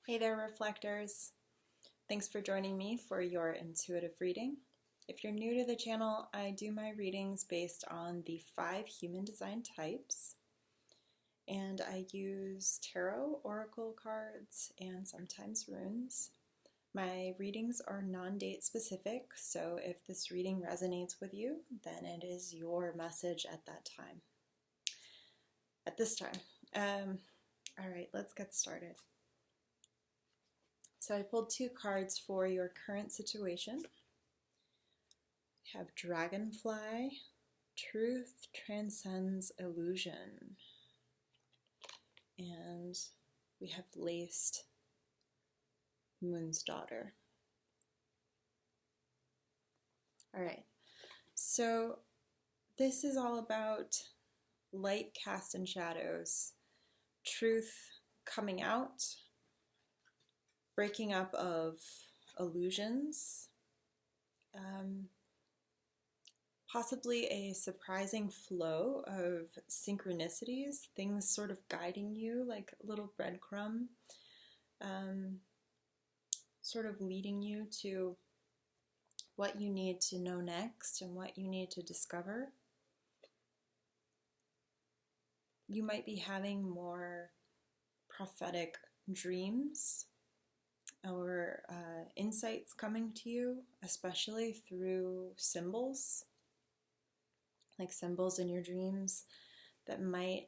Hey there, Reflectors. Thanks for joining me for your intuitive reading. If you're new to the channel, I do my readings based on the 5 human design types, and I use tarot, oracle cards, and sometimes runes. My readings are non-date specific, so if this reading resonates with you, then it is your message at that time. At this time. All right, let's get started. So I pulled 2 cards for your current situation. We have Dragonfly, Truth Transcends Illusion. And we have Laced, Moon's Daughter. All right, so this is all about light cast in shadows, truth coming out, breaking up of illusions, possibly a surprising flow of synchronicities, things sort of guiding you like a little breadcrumb, sort of leading you to what you need to know next and what you need to discover. You might be having more prophetic dreams or insights coming to you, especially through symbols, like symbols in your dreams that might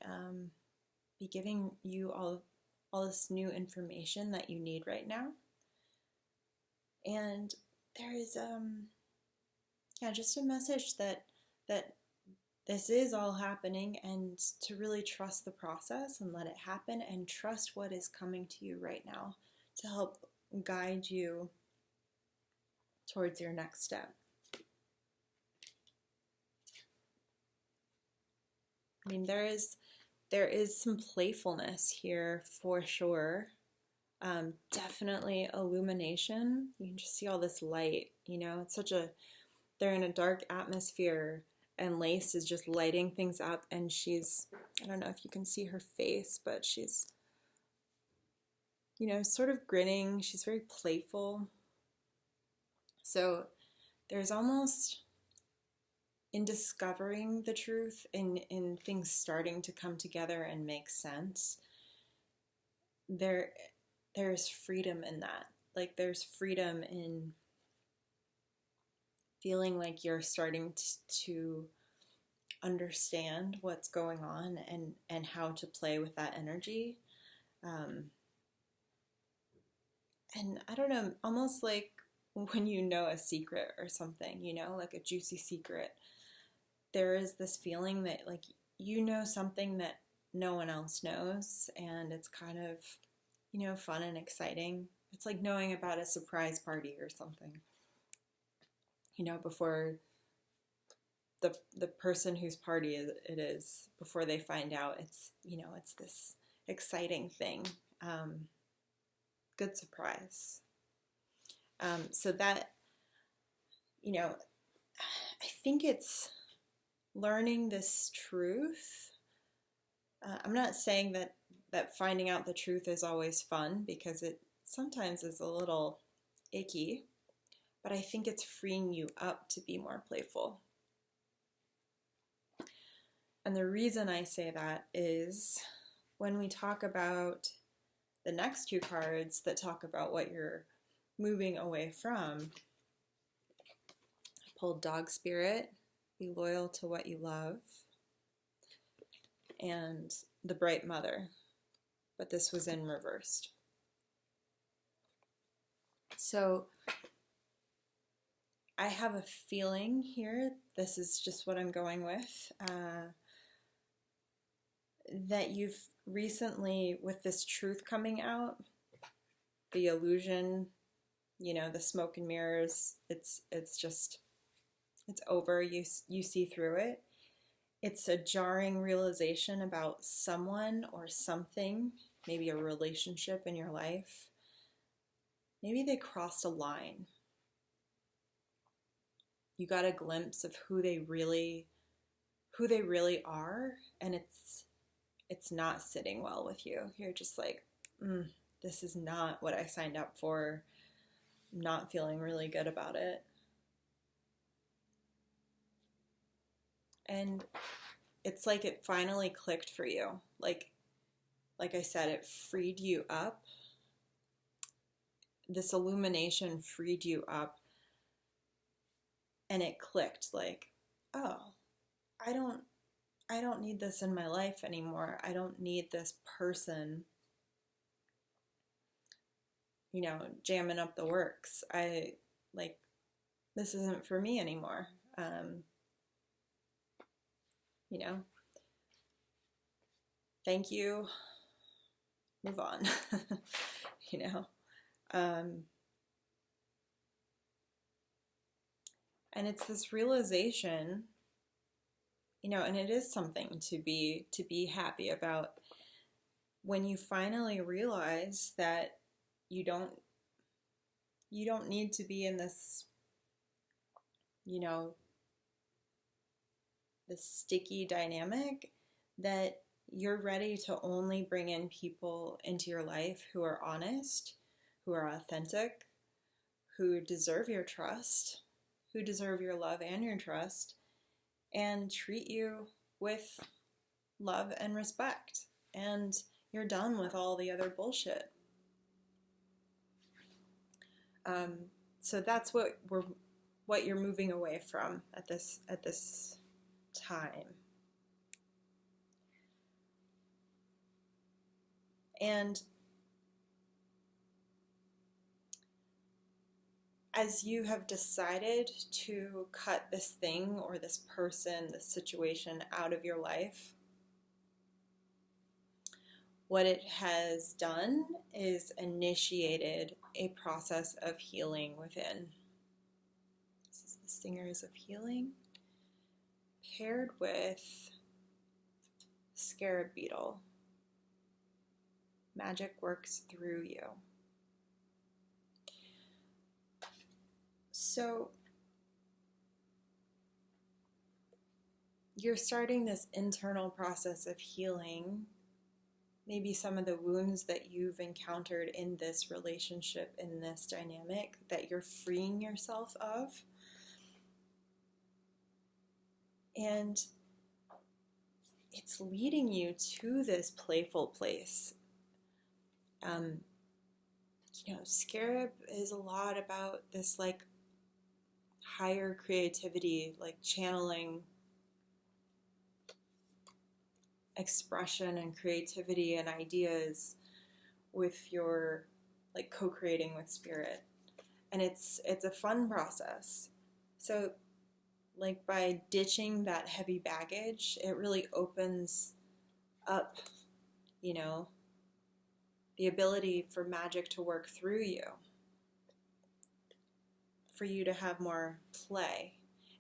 be giving you all this new information that you need right now. And there is just a message that this is all happening, and to really trust the process and let it happen, and trust what is coming to you right now to help guide you towards your next step. I mean, there is some playfulness here for sure. Definitely illumination. You can just see all this light, it's they're in a dark atmosphere, and Lace is just lighting things up, and she's, I don't know if you can see her face, but she's, sort of grinning. She's very playful. So there's almost, in discovering the truth, in things starting to come together and make sense, there's freedom in that. Like, there's freedom in feeling like you're starting to understand what's going on and how to play with that energy. And I don't know, almost like when you know a secret or something, like a juicy secret, there is this feeling that like something that no one else knows, and it's kind of, fun and exciting. It's like knowing about a surprise party or something, before the person whose party it is, before they find out, it's this exciting thing. Good surprise. So that, I think it's learning this truth. I'm not saying that finding out the truth is always fun, because it sometimes is a little icky, but I think it's freeing you up to be more playful. And the reason I say that is when we talk about the next 2 cards that talk about what you're moving away from. I pulled Dog Spirit, Be Loyal to What You Love, and the Bright Mother, but this was in reversed. So I have a feeling here, this is just what I'm going with, that you've recently, with this truth coming out, the illusion, the smoke and mirrors, it's over. You see through it. It's a jarring realization about someone or something, maybe a relationship in your life. Maybe they crossed a line. You got a glimpse of who they really are, and it's not sitting well with you. You're just like, this is not what I signed up for. I'm not feeling really good about it. And it's like it finally clicked for you. Like I said, it freed you up. This illumination freed you up, and it clicked like, oh, I don't need this in my life anymore. I don't need this person, jamming up the works. This isn't for me anymore. Thank you. Move on. And it's this realization, and it is something to be happy about when you finally realize that you don't need to be in this, this sticky dynamic, that you're ready to only bring in people into your life who are honest, who are authentic, who deserve your trust, who deserve your love and your trust, and treat you with love and respect. And you're done with all the other bullshit. So that's what you're moving away from at this time. And as you have decided to cut this thing or this person, this situation out of your life, what it has done is initiated a process of healing within. This is the Singers of Healing, paired with Scarab Beetle. Magic works through you. So you're starting this internal process of healing, maybe some of the wounds that you've encountered in this relationship, in this dynamic, that you're freeing yourself of. And it's leading you to this playful place. Scarab is a lot about this like higher creativity, like channeling expression and creativity and ideas with your like co-creating with spirit. And it's a fun process. So like by ditching that heavy baggage, it really opens up, the ability for magic to work through you, for you to have more play,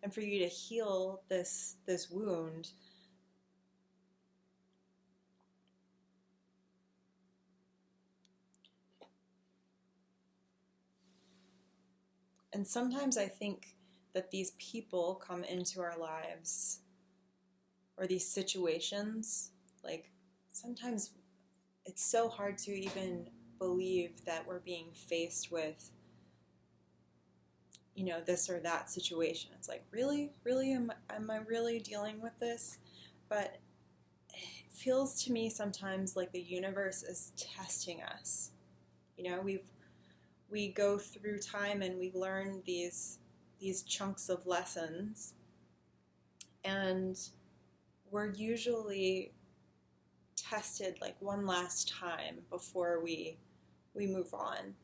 and for you to heal this wound. And sometimes I think that these people come into our lives, or these situations, like sometimes it's so hard to even believe that we're being faced with, this or that situation. It's like, really, am I really dealing with this? But it feels to me sometimes like the universe is testing us. We go through time and we learn these chunks of lessons, and we're usually tested like one last time before we move on.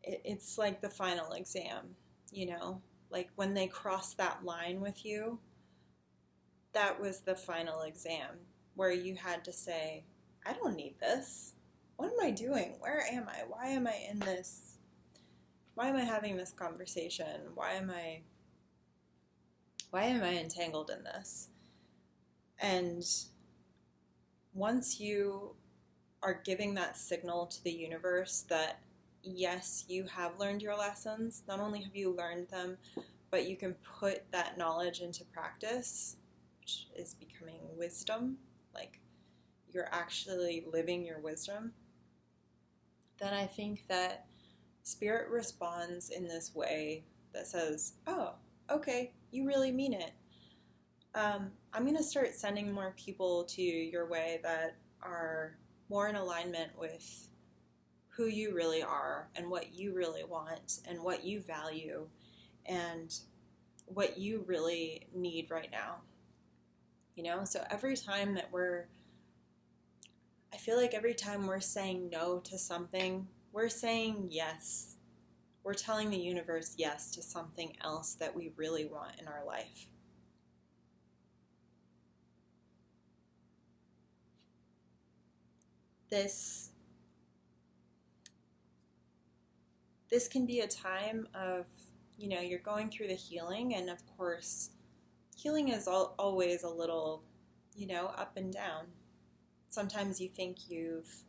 It's like the final exam, like when they cross that line with you, that was the final exam where you had to say, I don't need this. What am I doing? Where am I? Why am I in this? Why am I having this conversation? Why am I entangled in this? And once you are giving that signal to the universe that, yes, you have learned your lessons, not only have you learned them, but you can put that knowledge into practice, which is becoming wisdom, like you're actually living your wisdom. then I think that Spirit responds in this way that says, oh, okay, you really mean it. I'm going to start sending more people to your way that are more in alignment with who you really are and what you really want and what you value and what you really need right now. You know, so every time that I feel like every time we're saying no to something, we're saying yes. We're telling the universe yes to something else that we really want in our life. This can be a time of, you know, you're going through the healing, and of course, healing is always a little, you know, up and down. Sometimes you think you've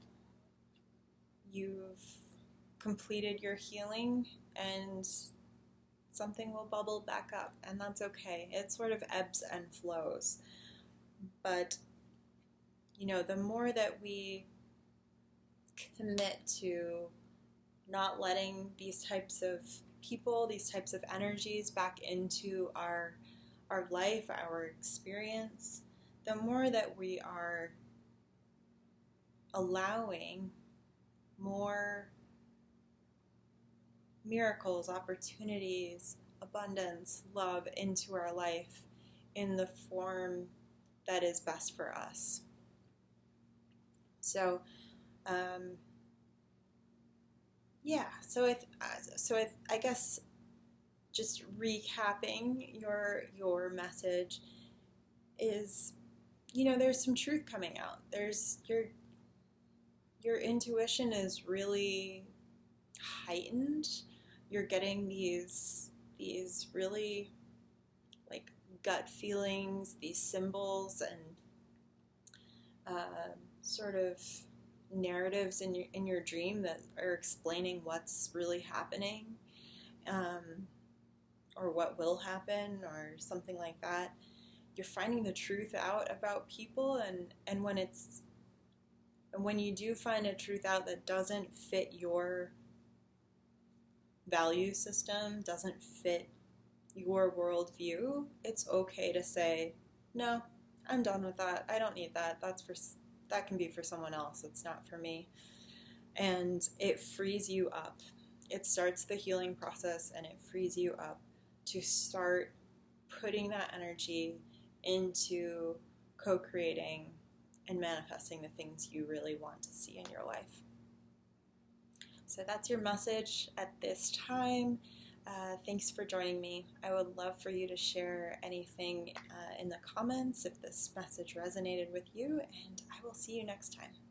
completed your healing and something will bubble back up, and that's okay. It sort of ebbs and flows. But, you know, the more that we commit to not letting these types of people, these types of energies back into our life, our experience, the more that we are allowing more miracles, opportunities, abundance, love into our life in the form that is best for us. So, I guess just recapping your message is, you know, there's some truth coming out. There's your intuition is really heightened. You're getting these really like gut feelings, these symbols and sort of narratives in your dream that are explaining what's really happening, or what will happen, or something like that. You're finding the truth out about people, and when you do find a truth out that doesn't fit your value system, doesn't fit your worldview, it's okay to say, no, I'm done with that. I don't need that. That can be for someone else. It's not for me. And it frees you up. It starts the healing process, and it frees you up to start putting that energy into co-creating and manifesting the things you really want to see in your life. So that's your message at this time. Thanks for joining me. I would love for you to share anything in the comments if this message resonated with you, and I will see you next time.